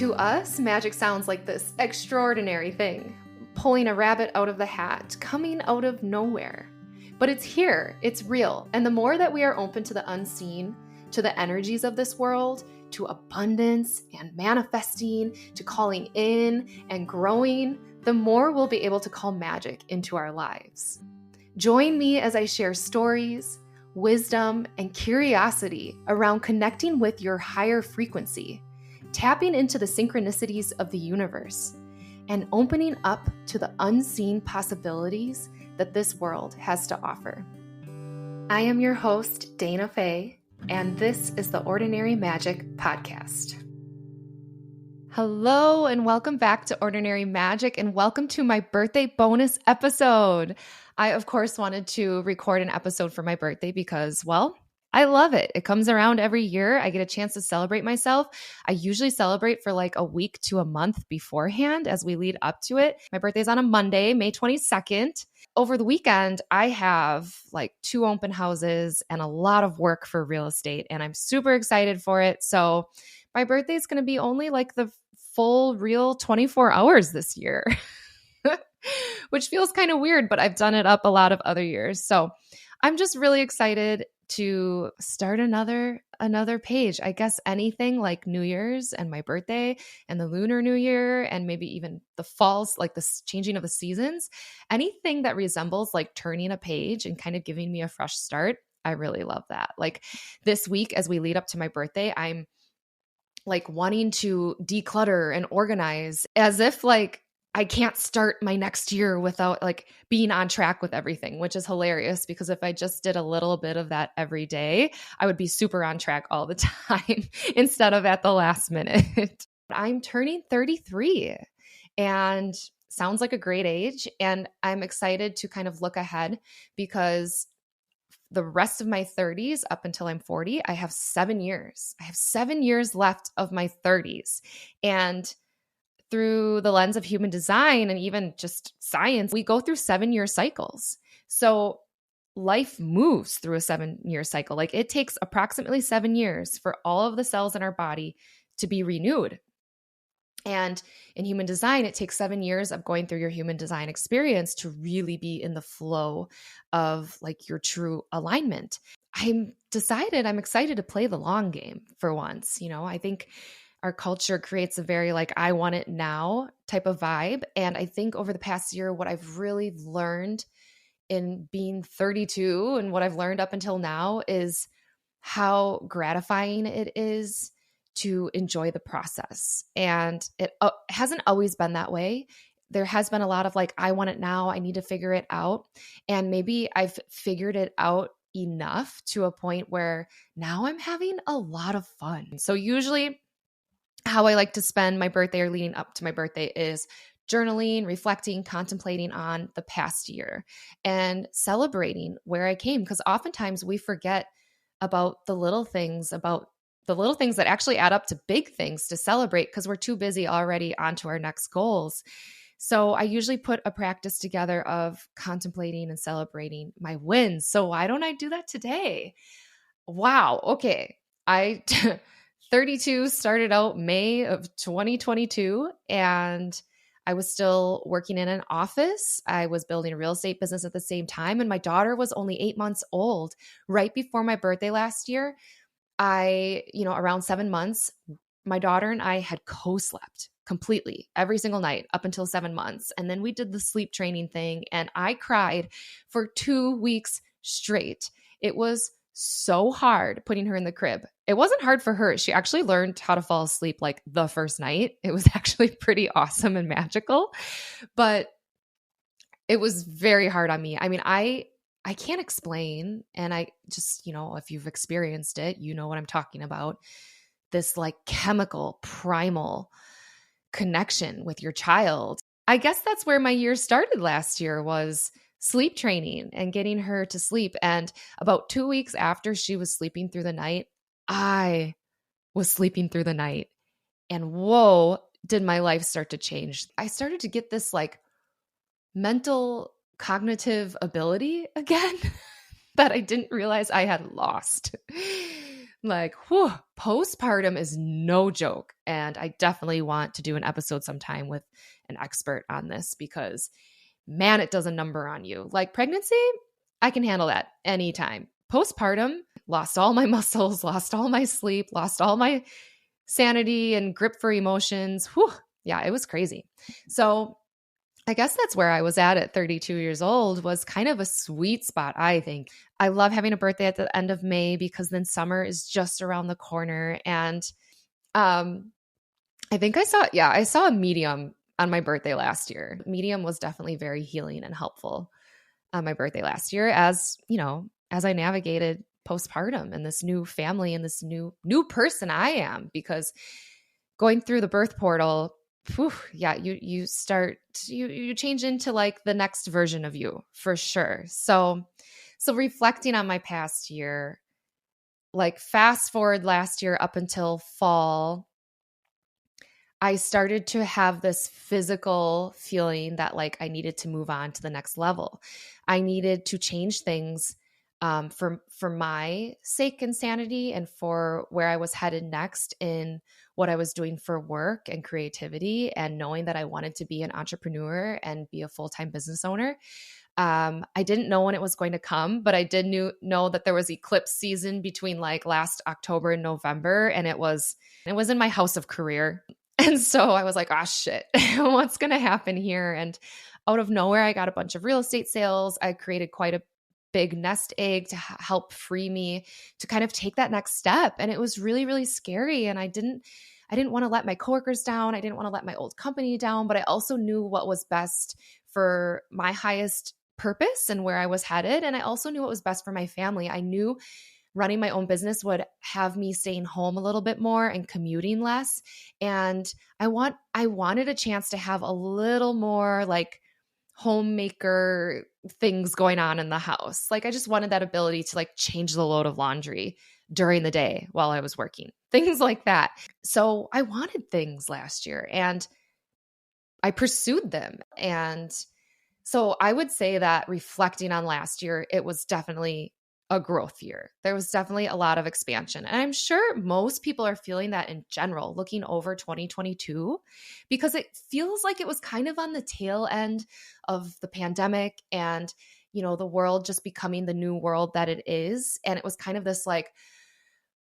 To us, magic sounds like this extraordinary thing, pulling a rabbit out of the hat, coming out of nowhere. But it's here, it's real, and the more that we are open to the unseen, to the energies of this world, to abundance and manifesting, to calling in and growing, the more we'll be able to call magic into our lives. Join me as I share stories, wisdom, and curiosity around connecting with your higher frequency, tapping into the synchronicities of the universe, and opening up to the unseen possibilities that this world has to offer. I am your host, Dayna Faye, and this is the Ordinary Magic Podcast. Hello, and welcome back to Ordinary Magic, and welcome to my birthday bonus episode. I, of course, wanted to record an episode for my birthday because, well, I love it. It comes around every year. I get a chance to celebrate myself. I usually celebrate for like a week to a month beforehand as we lead up to it. My birthday's on a Monday, May 22nd. Over the weekend, I have like 2 open houses and a lot of work for real estate, and I'm super excited for it. So my birthday is going to be only like the full real 24 hours this year, which feels kind of weird, but I've done it up a lot of other years. So I'm just really excited to start another page. I guess anything like New Year's and my birthday and the Lunar New Year and maybe even the falls, like the changing of the seasons, anything that resembles like turning a page and kind of giving me a fresh start. I really love that. Like this week, as we lead up to my birthday, I'm like wanting to declutter and organize as if like I can't start my next year without like being on track with everything, which is hilarious because if I just did a little bit of that every day, I would be super on track all the time instead of at the last minute. I'm turning 33 and sounds like a great age. And I'm excited to kind of look ahead because the rest of my 30s up until I'm 40, I have 7 years. I have 7 years left of my 30s. And through the lens of human design and even just science, we go through 7-year cycles. So life moves through a 7-year cycle. Like it takes approximately 7 years for all of the cells in our body to be renewed. And in human design, it takes 7 years of going through your human design experience to really be in the flow of like your true alignment. I'm excited to play the long game for once. You know, I think our culture creates a very like, I want it now type of vibe. And I think over the past year, what I've really learned in being 32 and what I've learned up until now is how gratifying it is to enjoy the process. And it hasn't always been that way. There has been a lot of like, I want it now. I need to figure it out. And maybe I've figured it out enough to a point where now I'm having a lot of fun. So usually how I like to spend my birthday or leading up to my birthday is journaling, reflecting, contemplating on the past year and celebrating where I came. Because oftentimes we forget about the little things that actually add up to big things to celebrate because we're too busy already onto our next goals. So I usually put a practice together of contemplating and celebrating my wins. So why don't I do that today? Wow. Okay. 32 started out May of 2022, and I was still working in an office. I was building a real estate business at the same time, and my daughter was only 8 months old. Right before my birthday last year, around 7 months, my daughter and I had co-slept completely every single night up until 7 months. And then we did the sleep training thing, and I cried for 2 weeks straight. It was so hard putting her in the crib. It wasn't hard for her. She actually learned how to fall asleep like the first night. It was actually pretty awesome and magical, but it was very hard on me. I mean, I can't explain. And I just, if you've experienced it, you know what I'm talking about. This like chemical, primal connection with your child. I guess that's where my year started last year was sleep training and getting her to sleep. And about 2 weeks after she was sleeping through the night, I was sleeping through the night. And whoa, did my life start to change. I started to get this like mental cognitive ability again that I didn't realize I had lost. Like, whew, postpartum is no joke. And I definitely want to do an episode sometime with an expert on this because, man, it does a number on you. Like pregnancy, I can handle that anytime. Postpartum, lost all my muscles, lost all my sleep, lost all my sanity and grip for emotions. Whew, yeah, it was crazy. So I guess that's where I was at 32 years old, was kind of a sweet spot, I think. I love having a birthday at the end of May because then summer is just around the corner. And I think I saw a medium on my birthday last year. Medium was definitely very healing and helpful on my birthday last year, as, you know, as I navigated postpartum and this new family and this new person I am, because going through the birth portal, whew, yeah, you change into like the next version of you for sure. So reflecting on my past year, like fast forward last year up until fall, I started to have this physical feeling that like I needed to move on to the next level. I needed to change things for my sake and sanity, and for where I was headed next in what I was doing for work and creativity, and knowing that I wanted to be an entrepreneur and be a full-time business owner. I didn't know when it was going to come, but I did know that there was eclipse season between like last October and November, and it was in my house of career. And so I was like, oh shit, what's going to happen here? And out of nowhere, I got a bunch of real estate sales. I created quite a big nest egg to help free me to kind of take that next step. And it was really, really scary. And I didn't want to let my coworkers down. I didn't want to let my old company down, but I also knew what was best for my highest purpose and where I was headed. And I also knew what was best for my family. I knew running my own business would have me staying home a little bit more and commuting less. And I wanted a chance to have a little more like homemaker things going on in the house. Like I just wanted that ability to like change the load of laundry during the day while I was working, things like that. So I wanted things last year and I pursued them. And so I would say that reflecting on last year, it was definitely a growth year. There was definitely a lot of expansion. And I'm sure most people are feeling that in general, looking over 2022, because it feels like it was kind of on the tail end of the pandemic and, you know, the world just becoming the new world that it is. And it was kind of this like,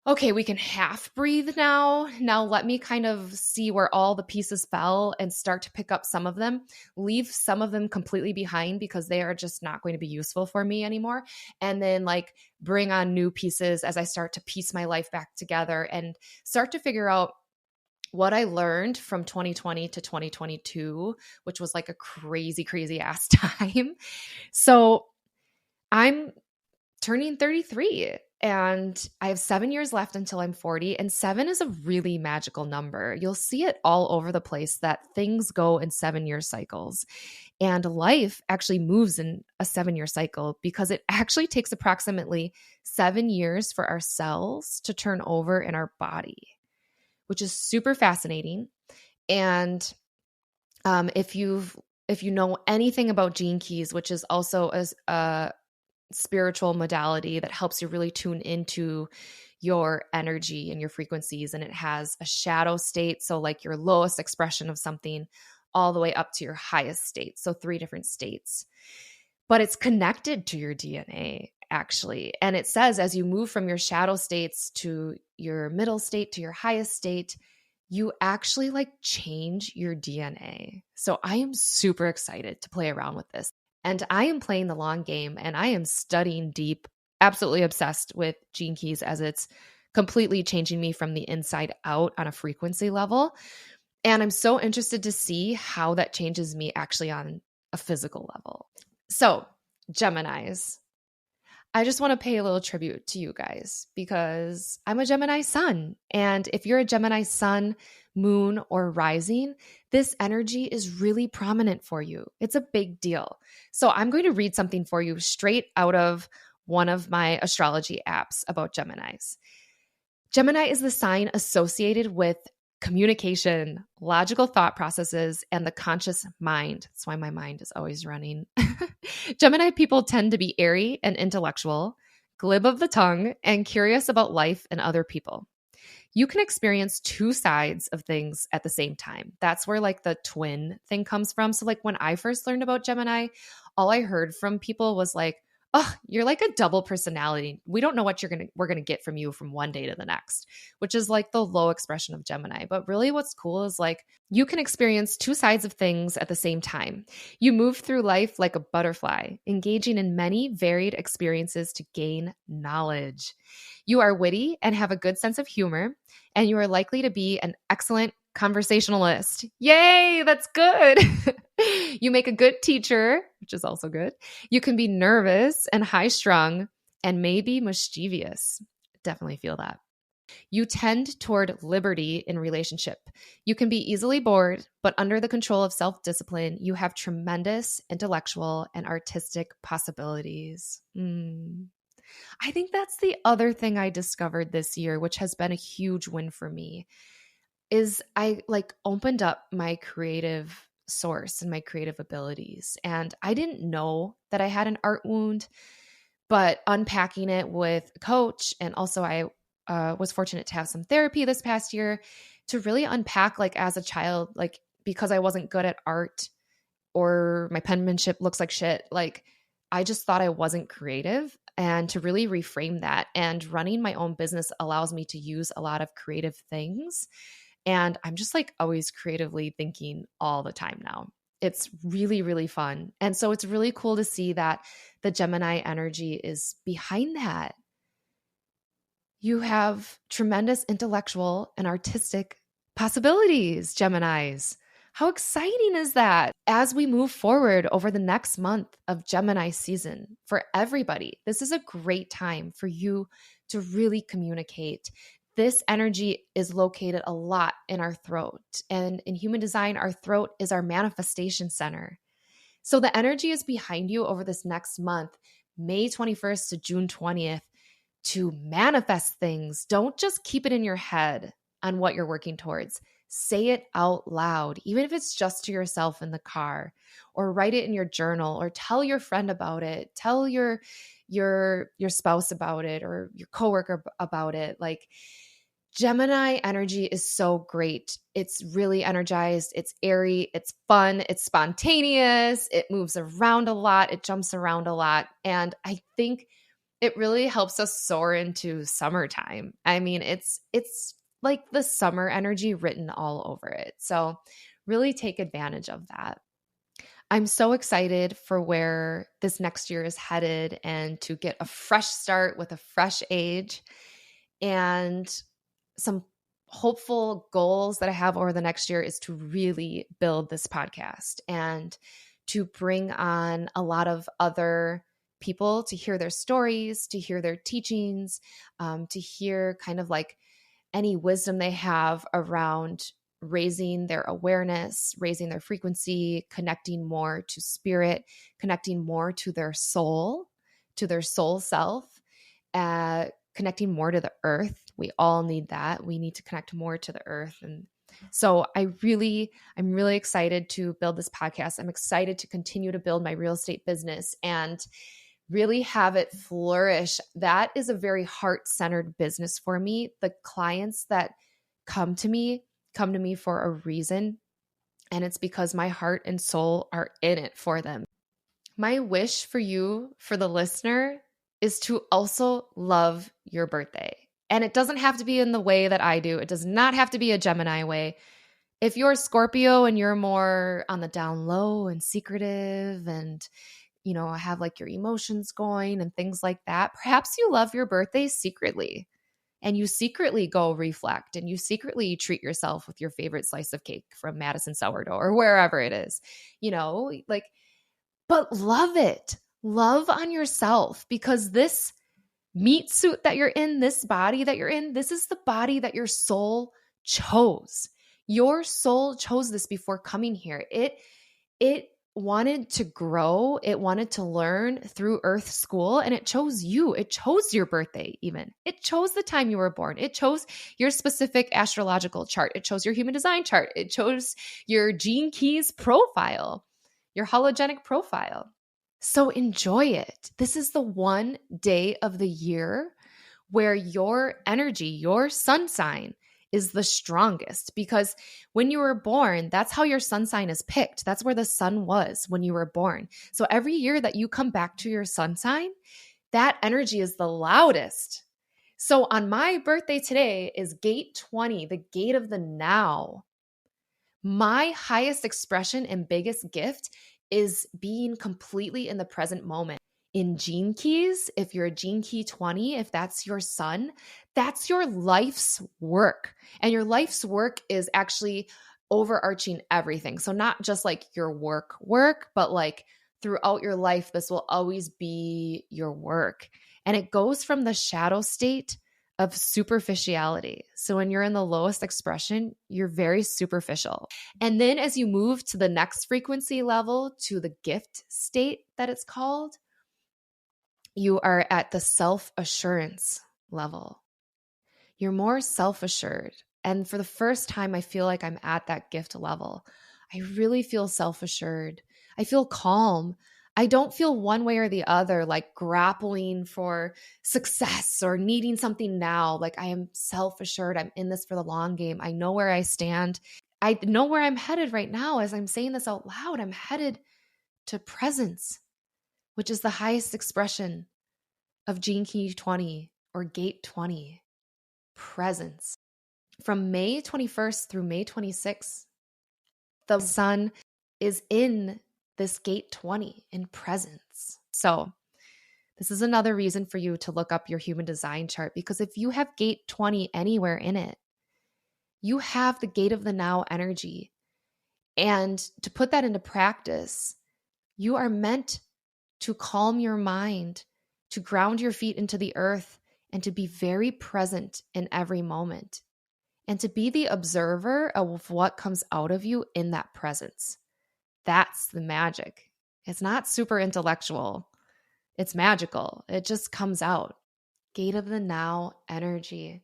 okay, we can half breathe now. Now let me kind of see where all the pieces fell and start to pick up some of them, leave some of them completely behind because they are just not going to be useful for me anymore. And then like bring on new pieces as I start to piece my life back together and start to figure out what I learned from 2020 to 2022, which was like a crazy, crazy ass time. So I'm turning 33 and I have 7 years left until I'm 40. And 7 is a really magical number. You'll see it all over the place that things go in 7-year cycles. And life actually moves in a 7-year cycle because it actually takes approximately 7 years for our cells to turn over in our body, which is super fascinating. And if you know anything about Gene Keys, which is also a spiritual modality that helps you really tune into your energy and your frequencies. And it has a shadow state. So like your lowest expression of something all the way up to your highest state. So 3 different states, but it's connected to your DNA actually. And it says, as you move from your shadow states to your middle state to your highest state, you actually like change your DNA. So I am super excited to play around with this. And I am playing the long game and I am studying deep, absolutely obsessed with Gene Keys as it's completely changing me from the inside out on a frequency level. And I'm so interested to see how that changes me actually on a physical level. So, Geminis, I just want to pay a little tribute to you guys because I'm a Gemini sun. And if you're a Gemini sun, moon, or rising, this energy is really prominent for you. It's a big deal. So I'm going to read something for you straight out of one of my astrology apps about Geminis. Gemini is the sign associated with communication, logical thought processes, and the conscious mind. That's why my mind is always running. Gemini people tend to be airy and intellectual, glib of the tongue, and curious about life and other people. You can experience two sides of things at the same time. That's where like the twin thing comes from. So like when I first learned about Gemini, all I heard from people was like, "Oh, you're like a double personality. We don't know what we're going to get from you from one day to the next," which is like the low expression of Gemini. But really what's cool is like you can experience two sides of things at the same time. You move through life like a butterfly, engaging in many varied experiences to gain knowledge. You are witty and have a good sense of humor, and you are likely to be an excellent conversationalist. Yay, that's good. You make a good teacher, which is also good. You can be nervous and high strung and maybe mischievous. Definitely feel that. You tend toward liberty in relationship. You can be easily bored, but under the control of self-discipline, you have tremendous intellectual and artistic possibilities. I think that's the other thing I discovered this year, which has been a huge win for me, is I like opened up my creative source and my creative abilities. And I didn't know that I had an art wound, but unpacking it with a coach, and also I was fortunate to have some therapy this past year to really unpack, like as a child, like because I wasn't good at art or my penmanship looks like shit, like I just thought I wasn't creative, and to really reframe that. And running my own business allows me to use a lot of creative things. And I'm just like always creatively thinking all the time now. It's really, really fun. And so it's really cool to see that the Gemini energy is behind that. You have tremendous intellectual and artistic possibilities, Geminis. How exciting is that? As we move forward over the next month of Gemini season, for everybody, this is a great time for you to really communicate. This energy is located a lot in our throat. And in human design, our throat is our manifestation center. So the energy is behind you over this next month, May 21st to June 20th, to manifest things. Don't just keep it in your head on what you're working towards. Say it out loud, even if it's just to yourself in the car, or write it in your journal, or tell your friend about it. Tell your spouse about it, or your coworker about it. Like, Gemini energy is so great. It's really energized. It's airy. It's fun. It's spontaneous. It moves around a lot. It jumps around a lot. And I think it really helps us soar into summertime. I mean, it's like the summer energy written all over it. So really take advantage of that. I'm so excited for where this next year is headed, and to get a fresh start with a fresh age, and some hopeful goals that I have over the next year is to really build this podcast and to bring on a lot of other people to hear their stories, to hear their teachings, to hear kind of like any wisdom they have around raising their awareness, raising their frequency, connecting more to spirit, connecting more to their soul self, connecting more to the earth. We all need that. We need to connect more to the earth. And so I'm really excited to build this podcast. I'm excited to continue to build my real estate business and really have it flourish. That is a very heart-centered business for me. The clients that come to me for a reason, and it's because my heart and soul are in it for them. My wish for you, for the listener, is to also love your birthday. And it doesn't have to be in the way that I do. It does not have to be a Gemini way. If you're a Scorpio and you're more on the down low and secretive and have like your emotions going and things like that, perhaps you love your birthday secretly, and you secretly go reflect, and you secretly treat yourself with your favorite slice of cake from Madison Sourdough or wherever it is, but love it. Love on yourself, because this meat suit that you're in, this body that you're in, this is the body that your soul chose. Your soul chose this before coming here. It wanted to grow. It wanted to learn through Earth School, and it chose you. It chose your birthday even. It chose the time you were born. It chose your specific astrological chart. It chose your human design chart. It chose your Gene Keys profile, your hologenic profile. So enjoy it. This is the one day of the year where your energy, your sun sign is the strongest, because when you were born, that's how your sun sign is picked. That's where the sun was when you were born. So every year that you come back to your sun sign, that energy is the loudest. So on my birthday today is gate 20, the gate of the now. My highest expression and biggest gift is being completely in the present moment. In Gene Keys, if you're a Gene Key 20, if that's your sun, that's your life's work. And your life's work is actually overarching everything. So not just like your work, but like throughout your life, this will always be your work. And it goes from the shadow state of superficiality. So when you're in the lowest expression, you're very superficial. And then as you move to the next frequency level, to the gift state that it's called, you are at the self-assurance level. You're more self-assured. And for the first time, I feel like I'm at that gift level. I really feel self-assured. I feel calm. I don't feel one way or the other, like grappling for success or needing something now. Like I am self-assured. I'm in this for the long game. I know where I stand. I know where I'm headed right now. As I'm saying this out loud, I'm headed to presence, which is the highest expression of Gene Key 20 or Gate 20, presence. From May 21st through May 26th, the sun is in this Gate 20 in presence. So this is another reason for you to look up your human design chart, because if you have Gate 20 anywhere in it, you have the Gate of the Now energy. And to put that into practice, you are meant to calm your mind, to ground your feet into the earth, and to be very present in every moment, and to be the observer of what comes out of you in that presence. That's the magic. It's not super intellectual. It's magical. It just comes out. Gate of the Now energy.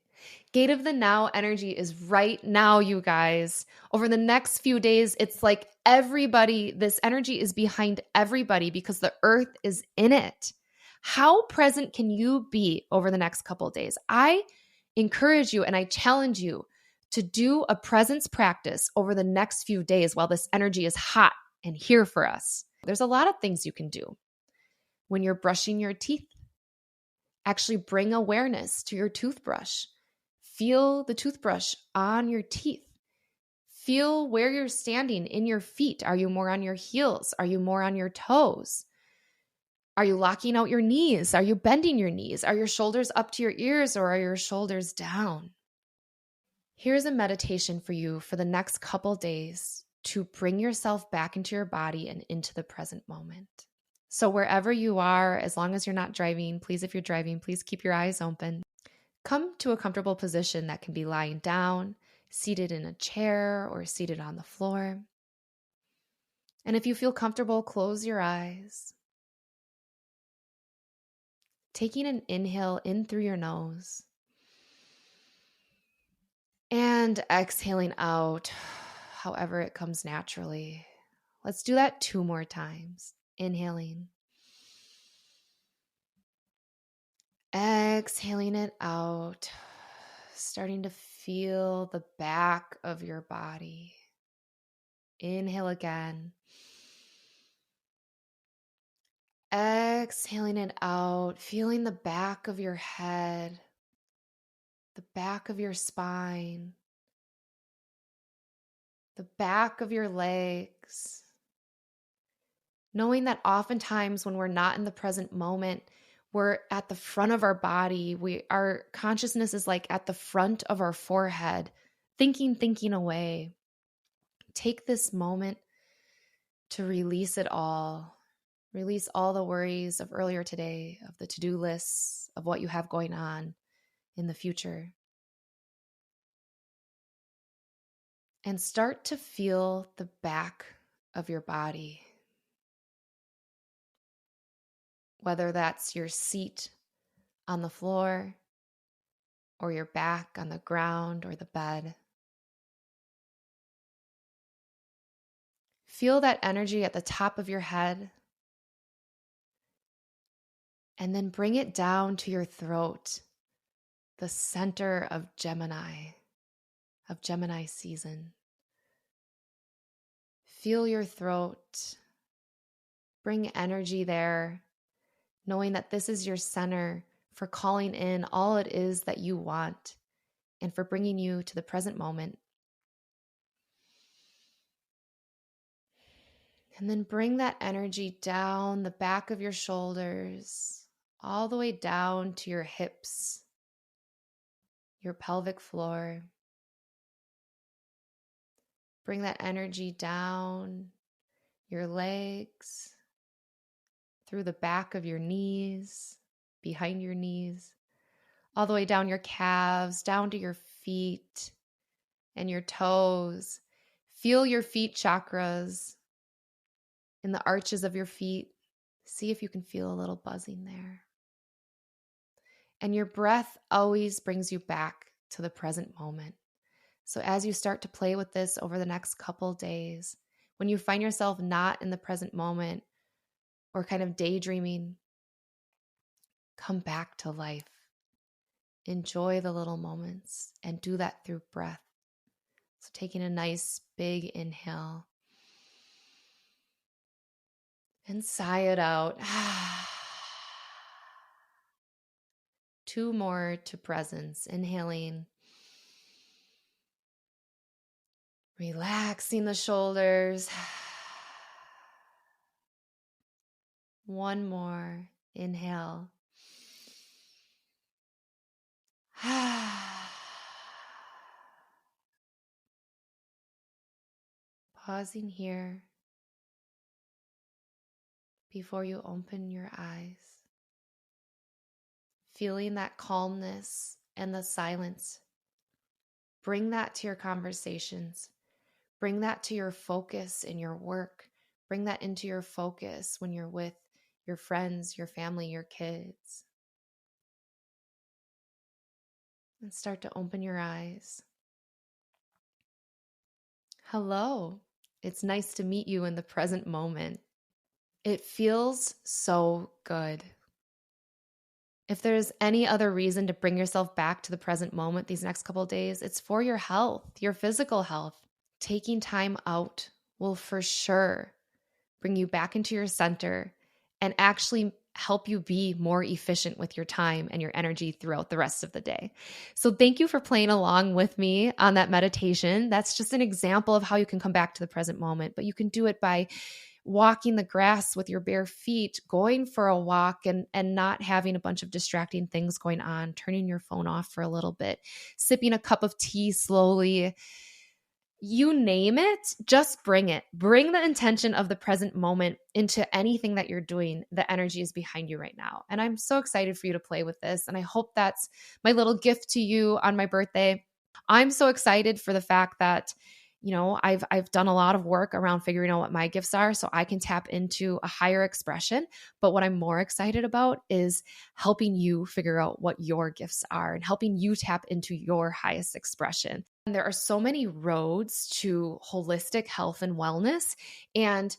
Gate of the Now energy is right now, you guys. Over the next few days, it's like everybody, this energy is behind everybody because the earth is in it. How present can you be over the next couple of days? I encourage you and I challenge you to do a presence practice over the next few days while this energy is hot and here for us. There's a lot of things you can do. When you're brushing your teeth, actually bring awareness to your toothbrush. Feel the toothbrush on your teeth. Feel where you're standing in your feet. Are you more on your heels? Are you more on your toes? Are you locking out your knees? Are you bending your knees? Are your shoulders up to your ears or are your shoulders down? Here's a meditation for you for the next couple days to bring yourself back into your body and into the present moment. So wherever you are, as long as you're not driving, please, if you're driving, please keep your eyes open. Come to a comfortable position that can be lying down, seated in a chair, or seated on the floor. And if you feel comfortable, close your eyes. Taking an inhale in through your nose and exhaling out however it comes naturally. Let's do that 2 more times. Inhaling. Exhaling it out. Starting to feel the back of your body. Inhale again. Exhaling it out, feeling the back of your head, the back of your spine, the back of your legs. Knowing that oftentimes when we're not in the present moment, we're at the front of our body. Our consciousness is like at the front of our forehead, thinking away. Take this moment to release it all. Release all the worries of earlier today, of the to-do lists, of what you have going on in the future. And start to feel the back of your body. Whether that's your seat on the floor or your back on the ground or the bed. Feel that energy at the top of your head And then bring it down to your throat, the center of Gemini season. Feel your throat. Bring energy there, knowing that this is your center for calling in all it is that you want and for bringing you to the present moment. And then bring that energy down the back of your shoulders, all the way down to your hips, your pelvic floor. Bring that energy down your legs, through the back of your knees, behind your knees, all the way down your calves, down to your feet and your toes. Feel your feet chakras in the arches of your feet. See if you can feel a little buzzing there. And your breath always brings you back to the present moment. So as you start to play with this over the next couple days, when you find yourself not in the present moment or kind of daydreaming, come back to life. Enjoy the little moments and do that through breath. So taking a nice big inhale and sigh it out. 2 more to presence. Inhaling. Relaxing the shoulders. 1 more. Inhale. Pausing here before you open your eyes. Feeling that calmness and the silence. Bring that to your conversations. Bring that to your focus in your work. Bring that into your focus when you're with your friends, your family, your kids. And start to open your eyes. Hello. It's nice to meet you in the present moment. It feels so good. If there's any other reason to bring yourself back to the present moment these next couple of days, it's for your health, your physical health. Taking time out will for sure bring you back into your center and actually help you be more efficient with your time and your energy throughout the rest of the day. So thank you for playing along with me on that meditation. That's just an example of how you can come back to the present moment, but you can do it by walking the grass with your bare feet, going for a walk and not having a bunch of distracting things going on, turning your phone off for a little bit, sipping a cup of tea slowly. You name it, just bring it. Bring the intention of the present moment into anything that you're doing. The energy is behind you right now. And I'm so excited for you to play with this. And I hope that's my little gift to you on my birthday. I'm so excited for the fact that, I've done a lot of work around figuring out what my gifts are so I can tap into a higher expression. But what I'm more excited about is helping you figure out what your gifts are and helping you tap into your highest expression. And there are so many roads to holistic health and wellness, and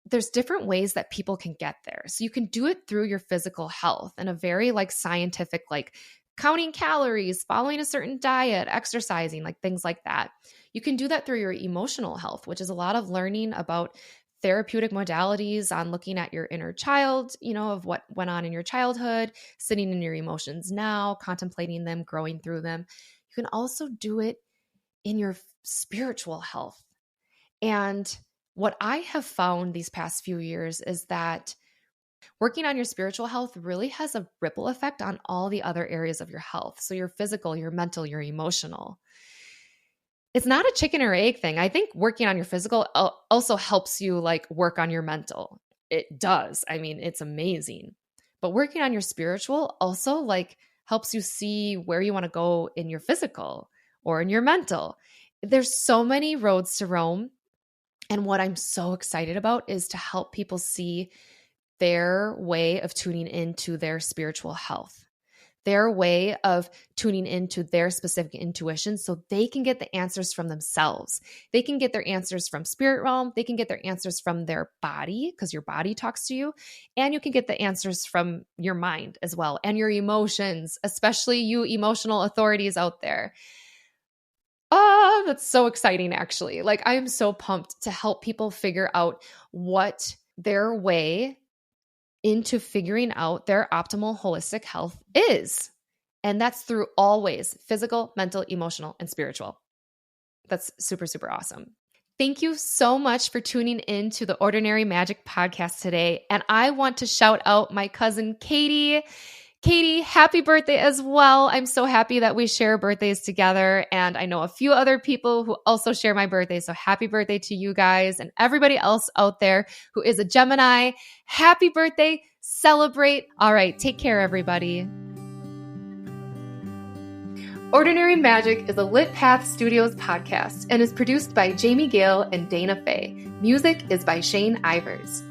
there's different ways that people can get there. So you can do it through your physical health in a very scientific, counting calories, following a certain diet, exercising, things like that. You can do that through your emotional health, which is a lot of learning about therapeutic modalities on looking at your inner child, of what went on in your childhood, sitting in your emotions now, contemplating them, growing through them. You can also do it in your spiritual health. And what I have found these past few years is that working on your spiritual health really has a ripple effect on all the other areas of your health. So your physical, your mental, your emotional. It's not a chicken or egg thing. I think working on your physical also helps you work on your mental. It does. I mean, it's amazing. But working on your spiritual also helps you see where you want to go in your physical or in your mental. There's so many roads to Rome. And what I'm so excited about is to help people see their way of tuning into their spiritual health, their way of tuning into their specific intuition so they can get the answers from themselves. They can get their answers from spirit realm. They can get their answers from their body because your body talks to you. And you can get the answers from your mind as well and your emotions, especially you emotional authorities out there. Oh, that's so exciting, actually. Like, I am so pumped to help people figure out what their way into figuring out their optimal holistic health is. And that's through all ways: physical, mental, emotional, and spiritual. That's super, super awesome. Thank you so much for tuning in to the Ordinary Magic podcast today. And I want to shout out my cousin, Katie. Katie, happy birthday as well. I'm so happy that we share birthdays together. And I know a few other people who also share my birthday. So happy birthday to you guys and everybody else out there who is a Gemini. Happy birthday. Celebrate. All right. Take care, everybody. Ordinary Magic is a Lit Path Studios podcast and is produced by Jamie Gale and Dayna Faye. Music is by Shane Ivers.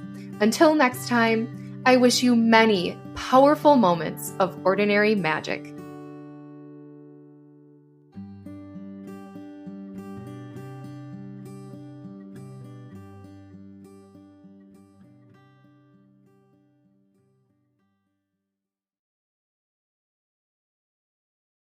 Until next time, I wish you many powerful moments of ordinary magic.